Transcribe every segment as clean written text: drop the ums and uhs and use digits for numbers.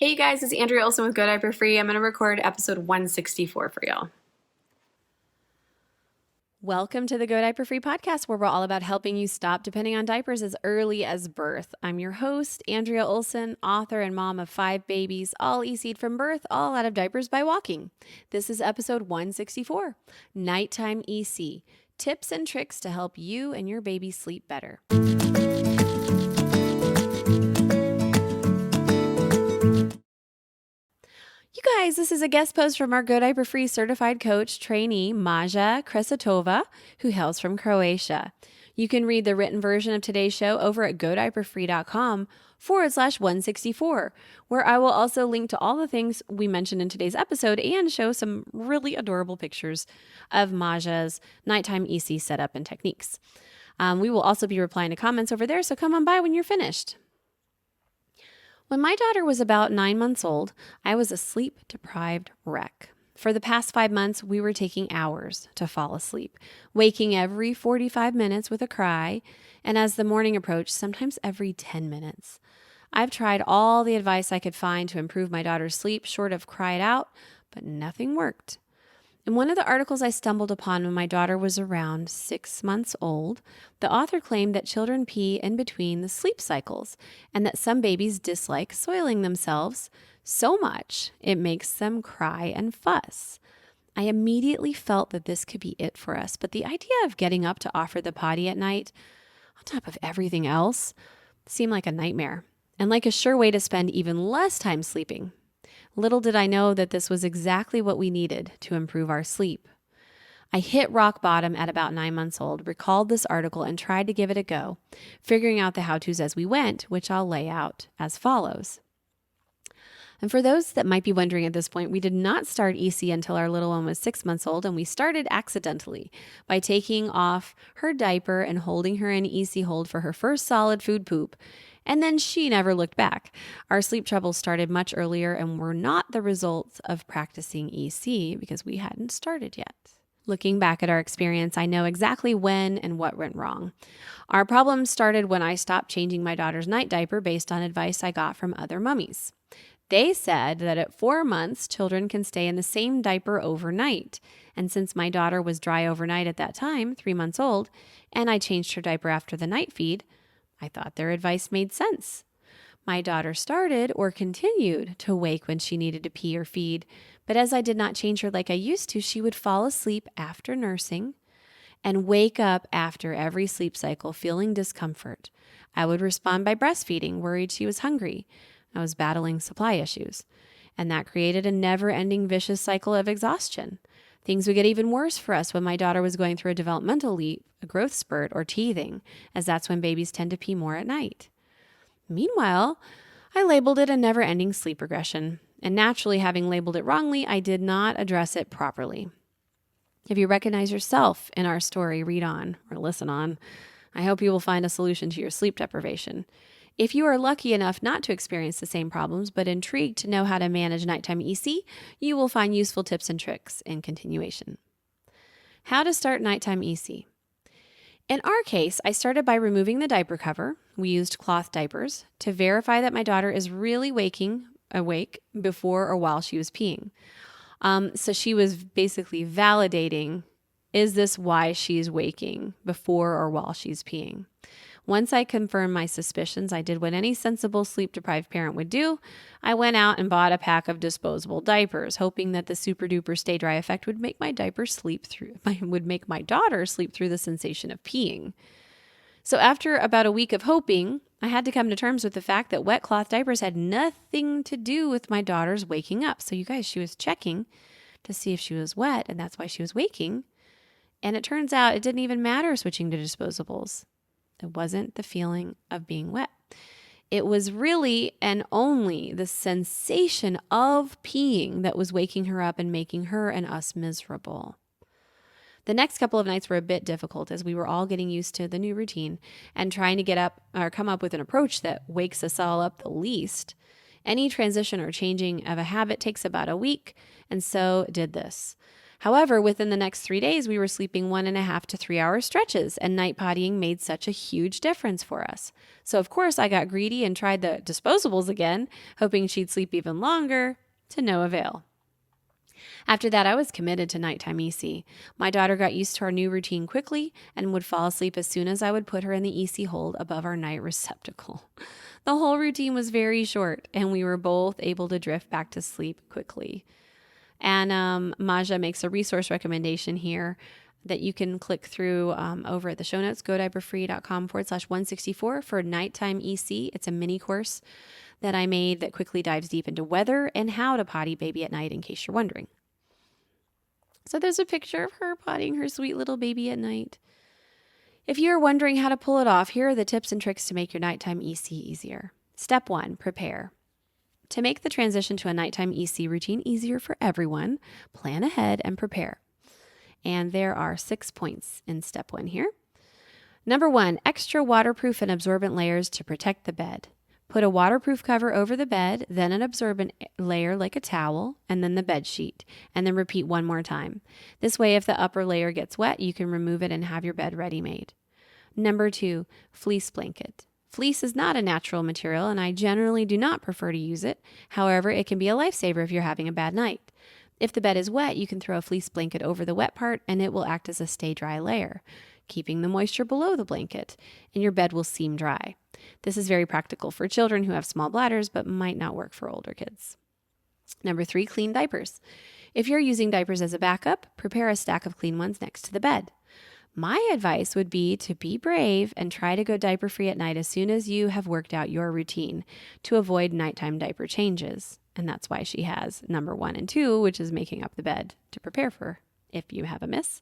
Hey you guys, it's Andrea Olson with Go Diaper Free. I'm going to record episode 164 for y'all. Welcome to the Go Diaper Free podcast, where we're all about helping you stop depending on diapers as early as birth. I'm your host, Andrea Olson, author and mom of 5 babies, all EC'd from birth, all out of diapers by walking. This is episode 164, Nighttime EC, tips and tricks to help you and your baby sleep better. You guys, this is a guest post from our Go Diaper Free certified coach trainee, Maja, who hails from Croatia. You can read the written version of today's show over at godiaperfree.com/164, where I will also link to all the things we mentioned in today's episode and show some really adorable pictures of Maja's nighttime EC setup and techniques. We will also be replying to comments over there, so come on by when you're finished. When my daughter was about 9 months old, I was a sleep-deprived wreck. For the past 5 months, we were taking hours to fall asleep, waking every 45 minutes with a cry, and as the morning approached, sometimes every 10 minutes. I've tried all the advice I could find to improve my daughter's sleep, short of cry it out, but nothing worked. In one of the articles I stumbled upon when my daughter was around 6 months old, the author claimed that children pee in between the sleep cycles and that some babies dislike soiling themselves so much it makes them cry and fuss. I immediately felt that this could be it for us, but the idea of getting up to offer the potty at night, on top of everything else, seemed like a nightmare and like a sure way to spend even less time sleeping. Little did I know that this was exactly what we needed to improve our sleep. I hit rock bottom at about 9 months old, recalled this article, and tried to give it a go, figuring out the how-tos as we went, which I'll lay out as follows. And for those that might be wondering at this point, we did not start EC until our little one was 6 months old, and we started accidentally by taking off her diaper and holding her in EC hold for her first solid food poop. And then she never looked back. Our sleep troubles started much earlier and were not the result of practicing EC because we hadn't started yet. Looking back at our experience, I know exactly when and what went wrong. Our problem started when I stopped changing my daughter's night diaper based on advice I got from other mummies. They said that at 4 months, children can stay in the same diaper overnight. And since my daughter was dry overnight at that time, 3 months old, and I changed her diaper after the night feed, I thought their advice made sense. My daughter started or continued to wake when she needed to pee or feed, but as I did not change her like I used to, she would fall asleep after nursing and wake up after every sleep cycle feeling discomfort. I would respond by breastfeeding, worried she was hungry. I was battling supply issues, and that created a never-ending vicious cycle of exhaustion. Things would get even worse for us when my daughter was going through a developmental leap, a growth spurt, or teething, as that's when babies tend to pee more at night. Meanwhile, I labeled it a never-ending sleep regression, and naturally, having labeled it wrongly, I did not address it properly. If you recognize yourself in our story, read on or listen on. I hope you will find a solution to your sleep deprivation. If you are lucky enough not to experience the same problems, but intrigued to know how to manage nighttime EC, you will find useful tips and tricks in continuation. How to start nighttime EC. In our case, I started by removing the diaper cover. We used cloth diapers to verify that my daughter is really awake before or while she was peeing. So she was basically validating, is this why she's waking before or while she's peeing? Once I confirmed my suspicions, I did what any sensible sleep-deprived parent would do. I went out and bought a pack of disposable diapers, hoping that the super-duper stay-dry effect would make my daughter sleep through the sensation of peeing. So after about a week of hoping, I had to come to terms with the fact that wet cloth diapers had nothing to do with my daughter's waking up. So you guys, she was checking to see if she was wet, and that's why she was waking. And it turns out it didn't even matter switching to disposables. It wasn't the feeling of being wet. It was really and only the sensation of peeing that was waking her up and making her and us miserable. The next couple of nights were a bit difficult as we were all getting used to the new routine and trying to get up or come up with an approach that wakes us all up the least. Any transition or changing of a habit takes about a week, and so did this. However, within the next 3 days, we were sleeping 1.5 to 3 hour stretches, and night pottying made such a huge difference for us. So, of course, I got greedy and tried the disposables again, hoping she'd sleep even longer, to no avail. After that, I was committed to nighttime EC. My daughter got used to our new routine quickly and would fall asleep as soon as I would put her in the EC hold above our night receptacle. The whole routine was very short, and we were both able to drift back to sleep quickly. And Maja makes a resource recommendation here that you can click through over at the show notes, godiaperfree.com/164 for nighttime EC. It's a mini course that I made that quickly dives deep into whether and how to potty baby at night, in case you're wondering. So there's a picture of her pottying her sweet little baby at night. If you're wondering how to pull it off, here are the tips and tricks to make your nighttime EC easier. Step 1, prepare. To make the transition to a nighttime EC routine easier for everyone, plan ahead and prepare. And there are 6 points in step 1 here. Number 1, extra waterproof and absorbent layers to protect the bed. Put a waterproof cover over the bed, then an absorbent layer like a towel, and then the bed sheet, and then repeat 1 more time. This way, if the upper layer gets wet, you can remove it and have your bed ready-made. Number 2, fleece blanket. Fleece is not a natural material, and I generally do not prefer to use it. However, it can be a lifesaver if you're having a bad night. If the bed is wet, you can throw a fleece blanket over the wet part, and it will act as a stay-dry layer, keeping the moisture below the blanket, and your bed will seem dry. This is very practical for children who have small bladders, but might not work for older kids. Number 3, clean diapers. If you're using diapers as a backup, prepare a stack of clean ones next to the bed. My advice would be to be brave and try to go diaper-free at night as soon as you have worked out your routine to avoid nighttime diaper changes. And that's why she has number 1 and 2, which is making up the bed to prepare for if you have a miss.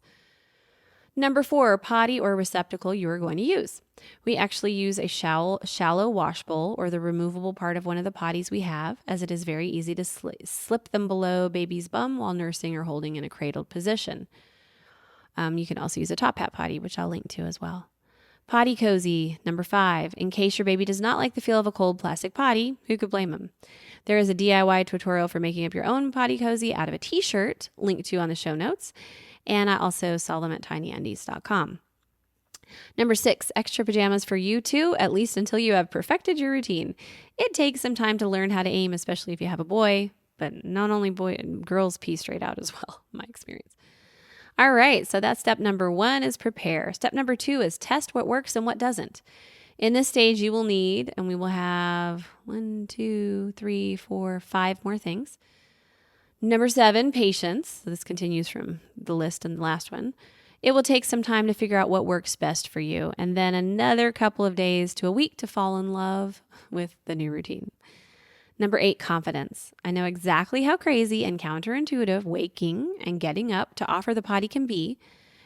Number 4, potty or receptacle you are going to use. We actually use a shallow wash bowl or the removable part of one of the potties we have, as it is very easy to slip them below baby's bum while nursing or holding in a cradled position. You can also use a top hat potty, which I'll link to as well. Potty cozy, number 5. In case your baby does not like the feel of a cold plastic potty, who could blame them? There is a DIY tutorial for making up your own potty cozy out of a t-shirt, linked to on the show notes. And I also sell them at tinyandies.com. Number 6, extra pajamas for you too, at least until you have perfected your routine. It takes some time to learn how to aim, especially if you have a boy, but not only girls pee straight out as well, my experience. All right, so that's step number 1 is prepare. Step number 2 is test what works and what doesn't. In this stage, you will need, and we will have 1, 2, 3, 4, 5 more things. Number 7, patience. So this continues from the list and the last one. It will take some time to figure out what works best for you, and then another couple of days to a week to fall in love with the new routine. Number 8, confidence. I know exactly how crazy and counterintuitive waking and getting up to offer the potty can be,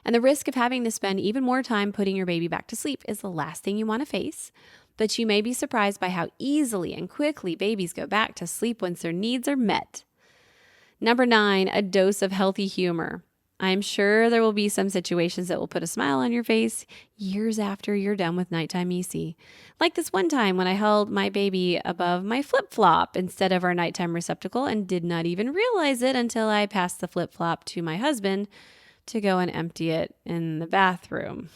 and the risk of having to spend even more time putting your baby back to sleep is the last thing you want to face. But you may be surprised by how easily and quickly babies go back to sleep once their needs are met. Number 9, a dose of healthy humor. I'm sure there will be some situations that will put a smile on your face years after you're done with nighttime EC. Like this one time when I held my baby above my flip-flop instead of our nighttime receptacle and did not even realize it until I passed the flip-flop to my husband to go and empty it in the bathroom.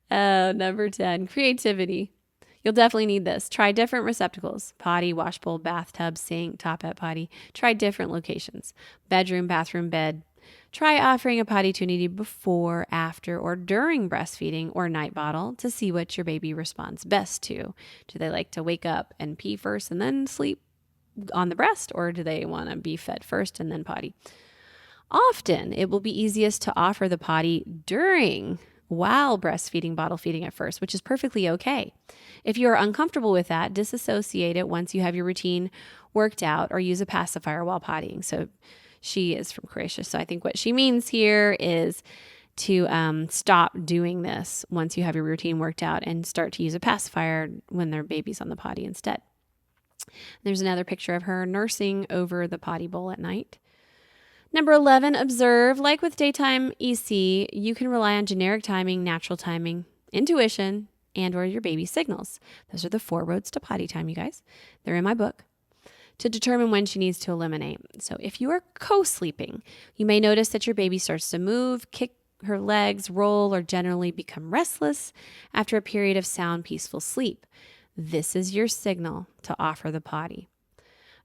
Number 10, creativity. You'll definitely need this. Try different receptacles: potty, wash bowl, bathtub, sink, top hat potty. Try different locations: bedroom, bathroom, bed. Try offering a potty to needy before, after, or during breastfeeding or night bottle to see what your baby responds best to. Do they like to wake up and pee first and then sleep on the breast, or do they want to be fed first and then potty? Often, it will be easiest to offer the potty while breastfeeding, bottle feeding at first, which is perfectly okay. If you are uncomfortable with that, disassociate it once you have your routine worked out, or use a pacifier while pottying. So she is from Croatia, so I think what she means here is to stop doing this once you have your routine worked out and start to use a pacifier when their baby's on the potty instead. There's another picture of her nursing over the potty bowl at night. Number 11, observe. Like with daytime EC, you can rely on generic timing, natural timing, intuition, and or your baby's signals. Those are the 4 roads to potty time, you guys. They're in my book. to determine when she needs to eliminate. So if you are co-sleeping, you may notice that your baby starts to move, kick her legs, roll, or generally become restless after a period of sound, peaceful sleep. This is your signal to offer the potty.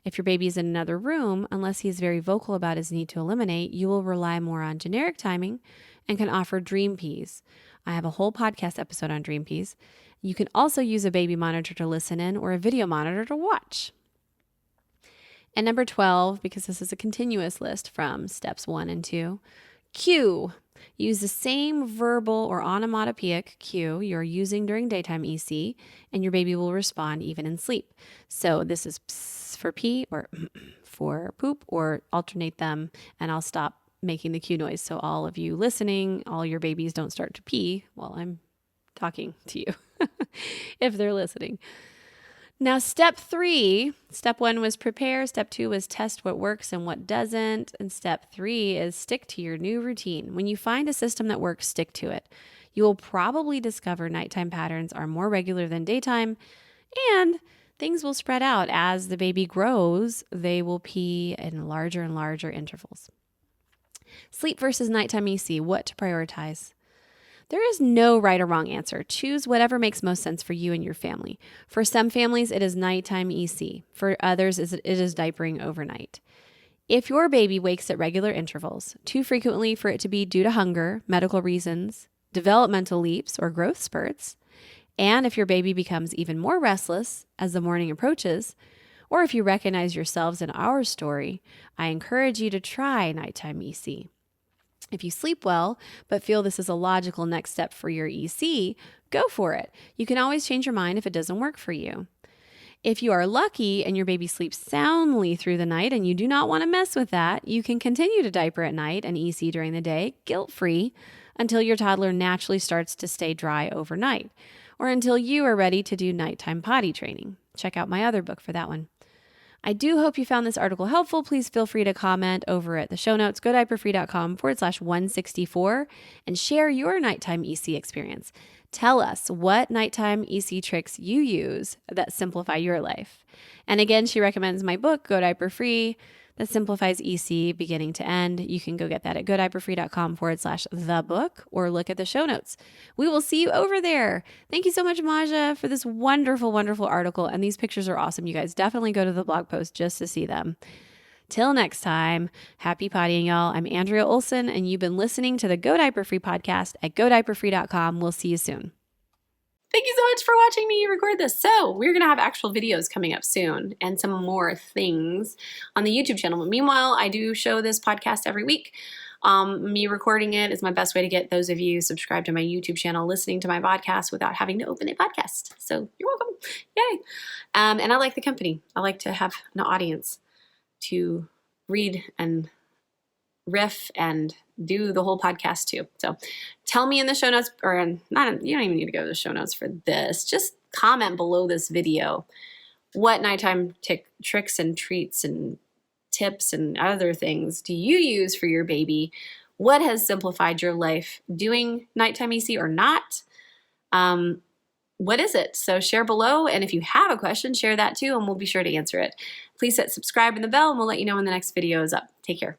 If your baby is in another room, unless he is very vocal about his need to eliminate, you will rely more on generic timing and can offer dream pees. I have a whole podcast episode on dream pees. You can also use a baby monitor to listen in or a video monitor to watch. And number 12, because this is a continuous list from steps 1 and 2, cue. Use the same verbal or onomatopoeic cue you're using during daytime EC, and your baby will respond even in sleep. So this is pss for pee or for poop, or alternate them, and I'll stop making the cue noise. So all of you listening, all your babies don't start to pee while I'm talking to you, if they're listening. Now, step 3, step 1 was prepare. Step 2 was test what works and what doesn't. And step 3 is stick to your new routine. When you find a system that works, stick to it. You will probably discover nighttime patterns are more regular than daytime, and things will spread out. As the baby grows, they will pee in larger and larger intervals. Sleep versus nighttime EC, what to prioritize? There is no right or wrong answer. Choose whatever makes most sense for you and your family. For some families, it is nighttime EC. For others, it is diapering overnight. If your baby wakes at regular intervals, too frequently for it to be due to hunger, medical reasons, developmental leaps, or growth spurts, and if your baby becomes even more restless as the morning approaches, or if you recognize yourselves in our story, I encourage you to try nighttime EC. If you sleep well, but feel this is a logical next step for your EC, go for it. You can always change your mind if it doesn't work for you. If you are lucky and your baby sleeps soundly through the night and you do not want to mess with that, you can continue to diaper at night and EC during the day, guilt-free, until your toddler naturally starts to stay dry overnight, or until you are ready to do nighttime potty training. Check out my other book for that one. I do hope you found this article helpful. Please feel free to comment over at the show notes, godiaperfree.com/164, and share your nighttime EC experience. Tell us what nighttime EC tricks you use that simplify your life. And again, she recommends my book, Go Diaper Free, that simplifies EC beginning to end. You can go get that at godiaperfree.com/thebook or look at the show notes. We will see you over there. Thank you so much, Maja, for this wonderful, wonderful article. And these pictures are awesome. You guys definitely go to the blog post just to see them. Till next time, happy pottying, y'all. I'm Andrea Olson, and you've been listening to the Go Diaper Free podcast at godiaperfree.com. We'll see you soon. Thank you so much for watching me record this. So we're going to have actual videos coming up soon and some more things on the YouTube channel. But meanwhile, I do show this podcast every week. Me recording it is my best way to get those of you subscribed to my YouTube channel listening to my podcast without having to open a podcast. So you're welcome. Yay. And I like the company. I like to have an audience to read and riff and do the whole podcast too. So tell me in the show notes, or you don't even need to go to the show notes for this. Just comment below this video what nighttime tricks and treats and tips and other things do you use for your baby? What has simplified your life doing nighttime EC or not? What is it? So share below. And if you have a question, share that too, and we'll be sure to answer it. Please hit subscribe and the bell, and we'll let you know when the next video is up. Take care.